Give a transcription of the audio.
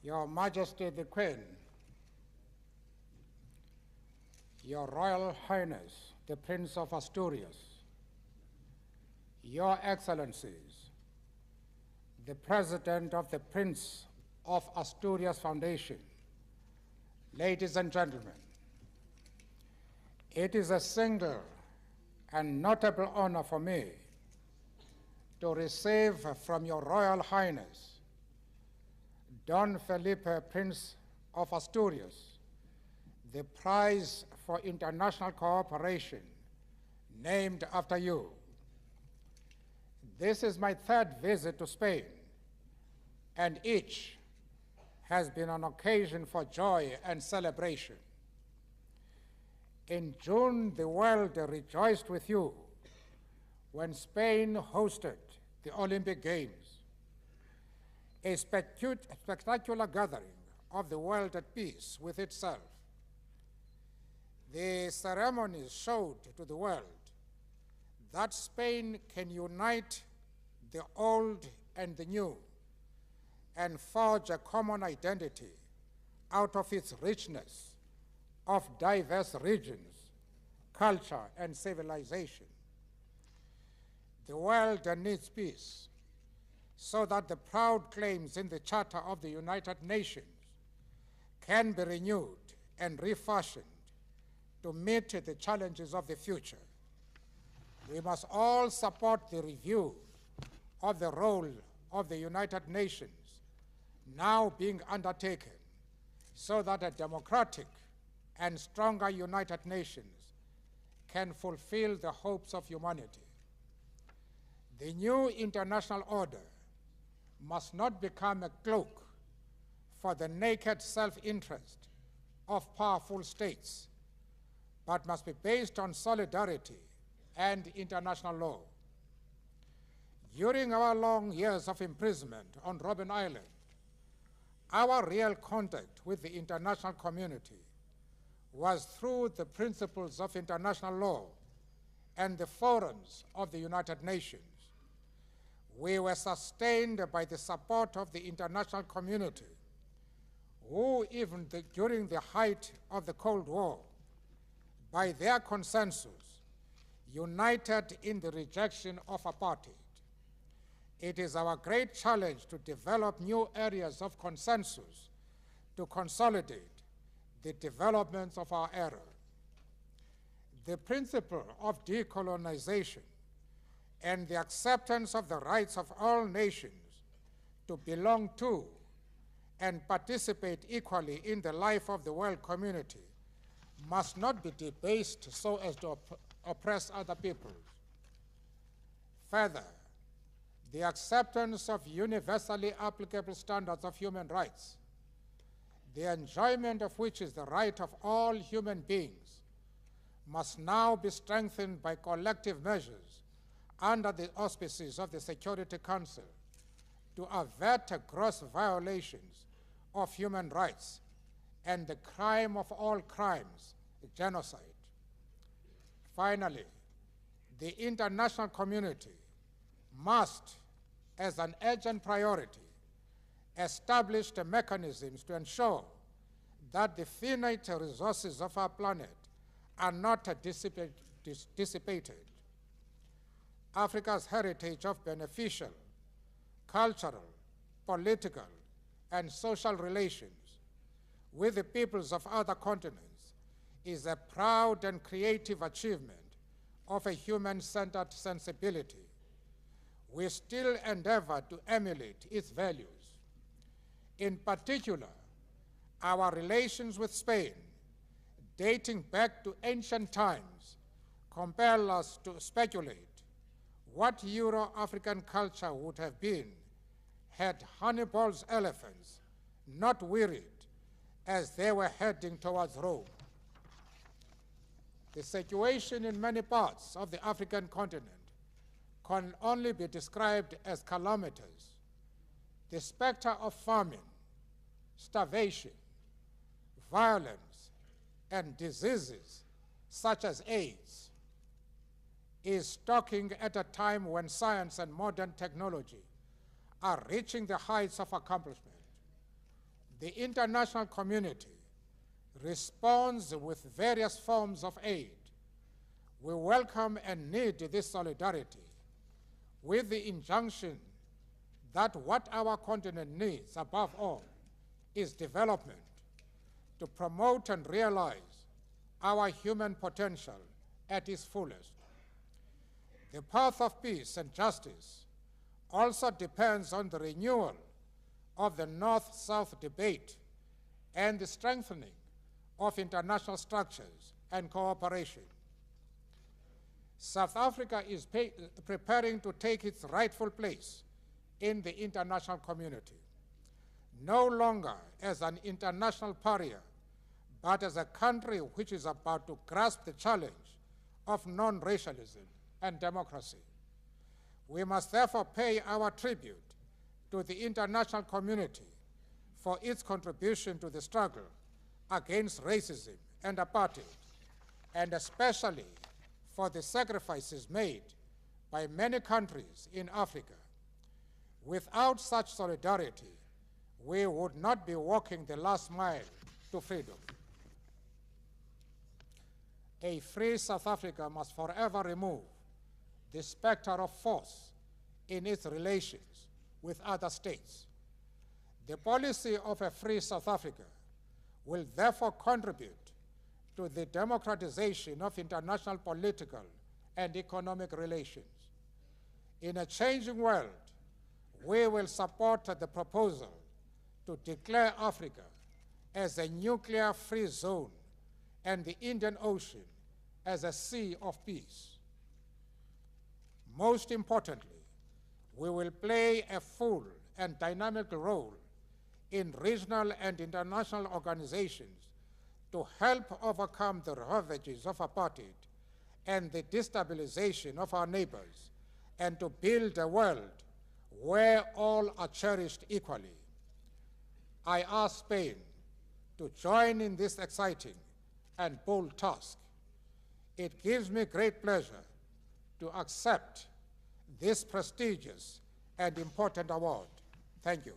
Your Majesty the Queen, Your Royal Highness the Prince of Asturias, Your Excellencies, the President of the Prince of Asturias Foundation, ladies and gentlemen, it is a single and notable honor for me to receive from Your Royal Highness Don Felipe, Prince of Asturias, the Prize for International Cooperation, named after you. This is my third visit to Spain, and each has been an occasion for joy and celebration. In June, the world rejoiced with you when Spain hosted the Olympic Games, a spectacular gathering of the world at peace with itself. The ceremonies showed to the world that Spain can unite the old and the new and forge a common identity out of its richness of diverse regions, culture, and civilization. The world needs peace so that the proud claims in the Charter of the United Nations can be renewed and refashioned to meet the challenges of the future. We must all support the review of the role of the United Nations now being undertaken so that a democratic and stronger United Nations can fulfill the hopes of humanity. The new international order must not become a cloak for the naked self-interest of powerful states, but must be based on solidarity and international law. During our long years of imprisonment on Robben Island, our real contact with the international community was through the principles of international law and the forums of the United Nations. We were sustained by the support of the international community, who even during the height of the Cold War, by their consensus, united in the rejection of apartheid. It is our great challenge to develop new areas of consensus to consolidate the developments of our era. The principle of decolonization and the acceptance of the rights of all nations to belong to and participate equally in the life of the world community must not be debased so as to oppress other peoples. Further, the acceptance of universally applicable standards of human rights, the enjoyment of which is the right of all human beings, must now be strengthened by collective measures under the auspices of the Security Council to avert gross violations of human rights and the crime of all crimes, genocide. Finally, the international community must, as an urgent priority, establish the mechanisms to ensure that the finite resources of our planet are not dissipated. Africa's heritage of beneficial, cultural, political, and social relations with the peoples of other continents is a proud and creative achievement of a human-centered sensibility. We still endeavor to emulate its values. In particular, our relations with Spain, dating back to ancient times, compel us to speculate what Euro-African culture would have been had Hannibal's elephants not wearied as they were heading towards Rome. The situation in many parts of the African continent can only be described as calamitous. The specter of famine, starvation, violence, and diseases such as AIDS is stalking at a time when science and modern technology are reaching the heights of accomplishment. The international community responds with various forms of aid. We welcome and need this solidarity with the injunction that what our continent needs above all is development to promote and realize our human potential at its fullest. The path of peace and justice also depends on the renewal of the North-South debate and the strengthening of international structures and cooperation. South Africa is preparing to take its rightful place in the international community, no longer as an international pariah, but as a country which is about to grasp the challenge of non-racialism and democracy. We must therefore pay our tribute to the international community for its contribution to the struggle against racism and apartheid, and especially for the sacrifices made by many countries in Africa. Without such solidarity, we would not be walking the last mile to freedom. A free South Africa must forever remove the specter of force in its relations with other states. The policy of a free South Africa will therefore contribute to the democratization of international political and economic relations. In a changing world, we will support the proposal to declare Africa as a nuclear-free zone and the Indian Ocean as a sea of peace. Most importantly, we will play a full and dynamic role in regional and international organizations to help overcome the ravages of apartheid and the destabilization of our neighbors, and to build a world where all are cherished equally. I ask Spain to join in this exciting and bold task. It gives me great pleasure to accept this prestigious and important award. Thank you.